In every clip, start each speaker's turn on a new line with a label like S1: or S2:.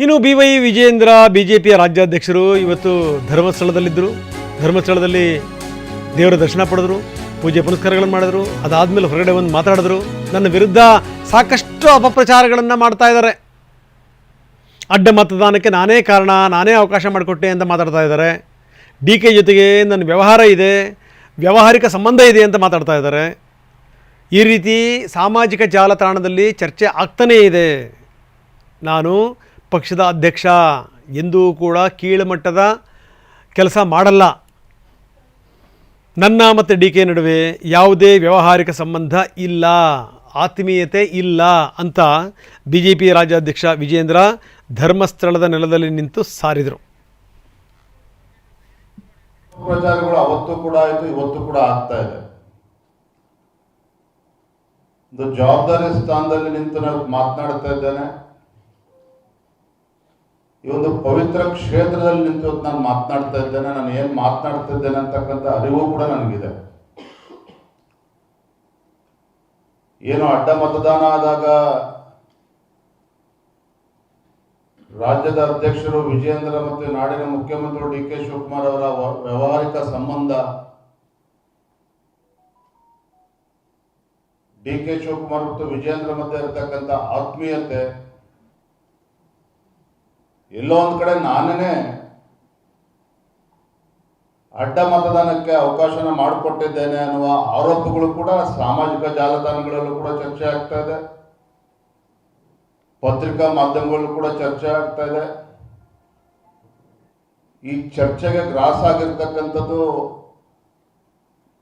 S1: ಇನ್ನು BY ವಿಜಯೇಂದ್ರ BJPಯ ರಾಜ್ಯಾಧ್ಯಕ್ಷರು ಇವತ್ತು ಧರ್ಮಸ್ಥಳದಲ್ಲಿದ್ದರು. ಧರ್ಮಸ್ಥಳದಲ್ಲಿ ದೇವರ ದರ್ಶನ ಪಡೆದರು, ಪೂಜೆ ಪುನಸ್ಕಾರಗಳನ್ನು ಮಾಡಿದ್ರು. ಅದಾದಮೇಲೆ ಹೊರಗಡೆ ಒಂದು ಮಾತಾಡಿದ್ರು. ನನ್ನ ವಿರುದ್ಧ ಸಾಕಷ್ಟು ಅಪಪ್ರಚಾರಗಳನ್ನು ಮಾಡ್ತಾ ಇದ್ದಾರೆ. ಅಡ್ಡ ಮತದಾನಕ್ಕೆ ನಾನೇ ಕಾರಣ, ನಾನೇ ಅವಕಾಶ ಮಾಡಿಕೊಟ್ಟೆ ಅಂತ ಮಾತಾಡ್ತಾ ಇದ್ದಾರೆ. DK ಜೊತೆಗೆ ನನ್ನ ವ್ಯವಹಾರ ಇದೆ, ವ್ಯಾವಹಾರಿಕ ಸಂಬಂಧ ಇದೆ ಅಂತ ಮಾತಾಡ್ತಾ ಇದ್ದಾರೆ. ಈ ರೀತಿ ಸಾಮಾಜಿಕ ಜಾಲತಾಣದಲ್ಲಿ ಚರ್ಚೆ ಆಗ್ತಾನೇ ಇದೆ. ನಾನು ಪಕ್ಷದ ಅಧ್ಯಕ್ಷ, ಎಂದೂ ಕೂಡ ಕೀಳುಮಟ್ಟದ ಕೆಲಸ ಮಾಡಲ್ಲ. ನನ್ನ ಮತ್ತು DK ನಡುವೆ ಯಾವುದೇ ವ್ಯಾವಹಾರಿಕ ಸಂಬಂಧ ಇಲ್ಲ, ಆತ್ಮೀಯತೆ ಇಲ್ಲ ಅಂತ BJP ರಾಜ್ಯಾಧ್ಯಕ್ಷ ವಿಜಯೇಂದ್ರ ಧರ್ಮಸ್ಥಳದ ನೆಲದಲ್ಲಿ ನಿಂತು ಸಾರಿದರು.
S2: ಪ್ರಚಾರಗಳು ಅವತ್ತು ಕೂಡ ಆಯಿತು, ಇವತ್ತು ಕೂಡ ಆಗ್ತಾ ಇದೆ. ಒಂದು ಜವಾಬ್ದಾರಿ ಸ್ಥಾನದಲ್ಲಿ ನಿಂತು ನಾನು ಮಾತನಾಡ್ತಾ ಇದ್ದೇನೆ. ಈ ಒಂದು ಪವಿತ್ರ ಕ್ಷೇತ್ರದಲ್ಲಿ ನಿಂತು ನಾನು ಮಾತನಾಡ್ತಾ ಇದ್ದೇನೆ. ನಾನು ಏನು ಮಾತನಾಡ್ತಾ ಇದ್ದೇನೆ ಅಂತಕ್ಕಂಥ ಅರಿವು ಕೂಡ ನನಗಿದೆ. ಏನು ಅಡ್ಡ ಮತದಾನ ಆದಾಗ ರಾಜ್ಯದ ಅಧ್ಯಕ್ಷರು ವಿಜಯೇಂದ್ರ ಮತ್ತು ನಾಡಿನ ಮುಖ್ಯಮಂತ್ರಿ DK ಶಿವಕುಮಾರ್ ಅವರ ವ್ಯಾವಹಾರಿಕ ಸಂಬಂಧ, DK ಶಿವಕುಮಾರ್ ಮತ್ತು ವಿಜಯೇಂದ್ರ ಮಧ್ಯೆ ಇರತಕ್ಕಂಥ ಆತ್ಮೀಯತೆ, ಎಲ್ಲೋ ಒಂದು ಕಡೆ ನಾನೇ ಅಡ್ಡ ಮತದಾನಕ್ಕೆ ಅವಕಾಶನ ಮಾಡಿಕೊಟ್ಟಿದ್ದೇನೆ ಅನ್ನುವ ಆರೋಪಗಳು ಕೂಡ ಸಾಮಾಜಿಕ ಜಾಲತಾಣಗಳಲ್ಲೂ ಕೂಡ ಚರ್ಚೆ ಆಗ್ತಾ ಇದೆ. ಪತ್ರಿಕಾ ಮಾಧ್ಯಮಗಳಲ್ಲೂ ಕೂಡ ಚರ್ಚೆ ಆಗ್ತಾ ಇದೆ. ಈ ಚರ್ಚೆಗೆ ಗ್ರಾಸ ಆಗಿರ್ತಕ್ಕಂಥದ್ದು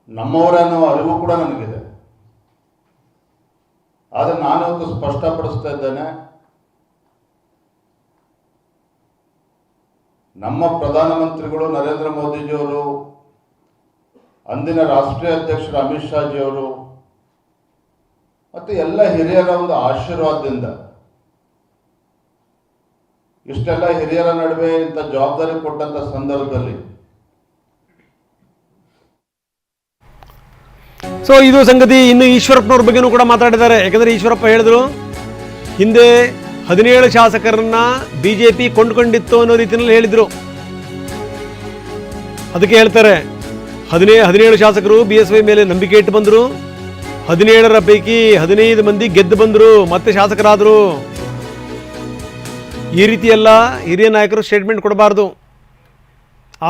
S2: ನಮ್ಮವರೇ ಅನ್ನೋ ಅರಿವು ಕೂಡ ನನಗಿದೆ. ಆದರೆ ನಾನಿವತ್ತು ಸ್ಪಷ್ಟಪಡಿಸ್ತಾ ಇದ್ದೇನೆ, ನಮ್ಮ ಪ್ರಧಾನಮಂತ್ರಿಗಳು ನರೇಂದ್ರ ಮೋದಿಜಿಯವರು, ಅಂದಿನ ರಾಷ್ಟ್ರೀಯ ಅಧ್ಯಕ್ಷರು ಅಮಿತ್ ಶಾಜಿಯವರು ಮತ್ತು ಎಲ್ಲ ಹಿರಿಯರ ಒಂದು ಆಶೀರ್ವಾದದಿಂದ ಇಷ್ಟೆಲ್ಲ ಹಿರಿಯರ ನಡುವೆ ಇಂಥ ಜವಾಬ್ದಾರಿ ಕೊಟ್ಟಂತ ಸಂದರ್ಭದಲ್ಲಿ
S1: ಇದು ಸಂಗತಿ. ಇನ್ನು ಈಶ್ವರಪ್ಪನವ್ರ ಬಗ್ಗೆನೂ ಕೂಡ ಮಾತಾಡಿದ್ದಾರೆ. ಯಾಕಂದರೆ ಈಶ್ವರಪ್ಪ ಹೇಳಿದ್ರು, ಹಿಂದೆ 17 ಶಾಸಕರನ್ನ BJP ಕೊಂಡ್ಕೊಂಡಿತ್ತು ಅನ್ನೋ ರೀತಿಯಲ್ಲಿ ಹೇಳಿದರು. ಅದಕ್ಕೆ ಹೇಳ್ತಾರೆ, 17 ಶಾಸಕರು BSY ಮೇಲೆ ನಂಬಿಕೆ ಇಟ್ಟು ಬಂದರು. 17ರ ಪೈಕಿ 15 ಮಂದಿ ಗೆದ್ದು ಬಂದರು, ಮತ್ತೆ ಶಾಸಕರಾದರು. ಈ ರೀತಿಯೆಲ್ಲ ಹಿರಿಯ ನಾಯಕರು ಸ್ಟೇಟ್ಮೆಂಟ್ ಕೊಡಬಾರ್ದು.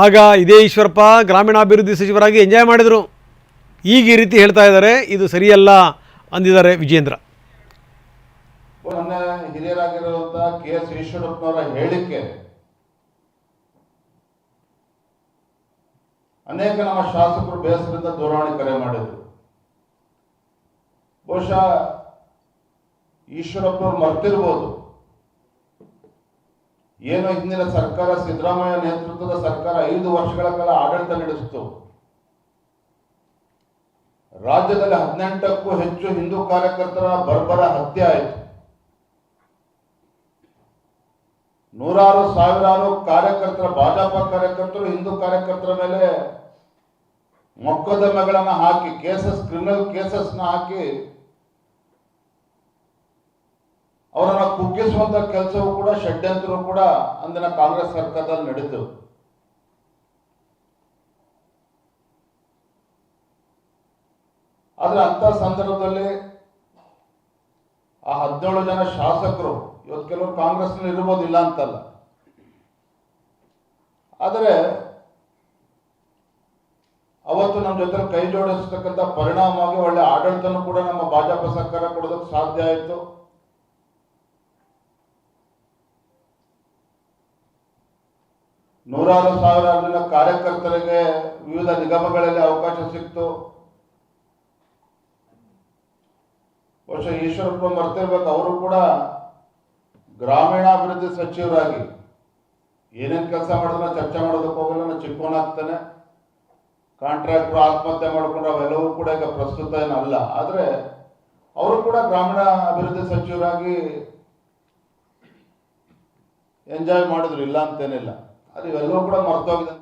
S1: ಆಗ ಇದೇ ಈಶ್ವರಪ್ಪ ಗ್ರಾಮೀಣಾಭಿವೃದ್ಧಿ ಸಚಿವರಾಗಿ ಎಂಜಾಯ್ ಮಾಡಿದರು. ಈಗ ಈ ರೀತಿ ಹೇಳ್ತಾ ಇದ್ದಾರೆ, ಇದು ಸರಿಯಲ್ಲ ಅಂದಿದ್ದಾರೆ ವಿಜಯೇಂದ್ರ.
S2: ಮೊನ್ನೆ ಹಿರಿಯರಾಗಿರುವಂತಹ KS ಈಶ್ವರಪ್ಪನವರ ಹೇಳಿಕೆ ಅನೇಕ ನಮ್ಮ ಶಾಸಕರು ಬೇಸರದಿಂದ ದೂರವಾಣಿ ಕರೆ ಮಾಡಿದ್ರು. ಬಹುಶಃ ಈಶ್ವರಪ್ಪನವರು ಮರ್ತಿರ್ಬೋದು, ಏನು ಹಿಂದಿನ ಸರ್ಕಾರ, ಸಿದ್ದರಾಮಯ್ಯ ನೇತೃತ್ವದ ಸರ್ಕಾರ 5 ವರ್ಷಗಳ ಕಾಲ ಆಡಳಿತ ನಡೆಸಿತು. ರಾಜ್ಯದಲ್ಲಿ 18ಕ್ಕೂ ಹೆಚ್ಚು ಹಿಂದೂ ಕಾರ್ಯಕರ್ತರ ಬರ್ಬರ ಹತ್ಯೆ ಆಯಿತು. ನೂರಾರು ಸಾವಿರಾರು ಕಾರ್ಯಕರ್ತರ, ಭಾಜಪ ಕಾರ್ಯಕರ್ತರು ಹಿಂದೂ ಕಾರ್ಯಕರ್ತರ ಮೇಲೆ ಮೊಕದ್ದಮೆಗಳನ್ನು ಹಾಕಿ, ಕ್ರಿಮಿನಲ್ ಕೇಸಸ್ನ ಹಾಕಿ ಅವರನ್ನು ಕುಗ್ಗಿಸುವಂತ ಕೆಲಸವೂ ಕೂಡ, ಷಡ್ಯಂತ್ರವೂ ಕೂಡ ಅಂದಿನ ಕಾಂಗ್ರೆಸ್ ಸರ್ಕಾರದಲ್ಲಿ ನಡೀತು. ಆದ್ರೆ ಅಂತ ಸಂದರ್ಭದಲ್ಲಿ ಆ 17 ಜನ ಶಾಸಕರು, ಇವತ್ತು ಕೆಲವರು ಕಾಂಗ್ರೆಸ್ನಲ್ಲಿ ಇರ್ಬೋದಿಲ್ಲ ಅಂತಲ್ಲ, ಆದರೆ ಅವತ್ತು ನಮ್ಮ ಜೊತೆ ಕೈ ಜೋಡಿಸತಕ್ಕಂಥ ಪರಿಣಾಮವಾಗಿ ಒಳ್ಳೆ ಆಡಳಿತನೂ ಕೂಡ ನಮ್ಮ ಭಾಜಪ ಸರ್ಕಾರ ಕೊಡೋದಕ್ಕೆ ಸಾಧ್ಯ ಆಯಿತು. ನೂರಾರು ಸಾವಿರಾರು ಕಾರ್ಯಕರ್ತರಿಗೆ ವಿವಿಧ ನಿಗಮಗಳಲ್ಲಿ ಅವಕಾಶ ಸಿಕ್ತು. ಬಹುಶಃ ಈಶ್ವರಪ್ಪ ಮರ್ತಿರ್ಬೇಕು, ಅವರು ಕೂಡ ಗ್ರಾಮೀಣಾಭಿವೃದ್ಧಿ ಸಚಿವರಾಗಿ ಏನೇನು ಕೆಲಸ ಮಾಡಿದ್ರು ಚರ್ಚೆ ಮಾಡೋದಕ್ಕೆ ಹೋಗಲ್ಲ. ನಾನು ಚಿಕ್ಕವನಾಗ್ತಾನೆ, ಕಾಂಟ್ರಾಕ್ಟರ್ ಆತ್ಮಹತ್ಯೆ ಮಾಡಿಕೊಂಡ್ರೆ ಅವೆಲ್ಲವೂ ಕೂಡ ಈಗ ಪ್ರಸ್ತುತ ಏನಲ್ಲ. ಆದರೆ ಅವರು ಕೂಡ ಗ್ರಾಮೀಣ ಅಭಿವೃದ್ಧಿ ಸಚಿವರಾಗಿ ಎಂಜಾಯ್ ಮಾಡಿದ್ರು, ಇಲ್ಲ ಅಂತೇನಿಲ್ಲ. ಅದು ಇವೆಲ್ಲವೂ ಕೂಡ ಮರ್ತೋಗಿದೆ.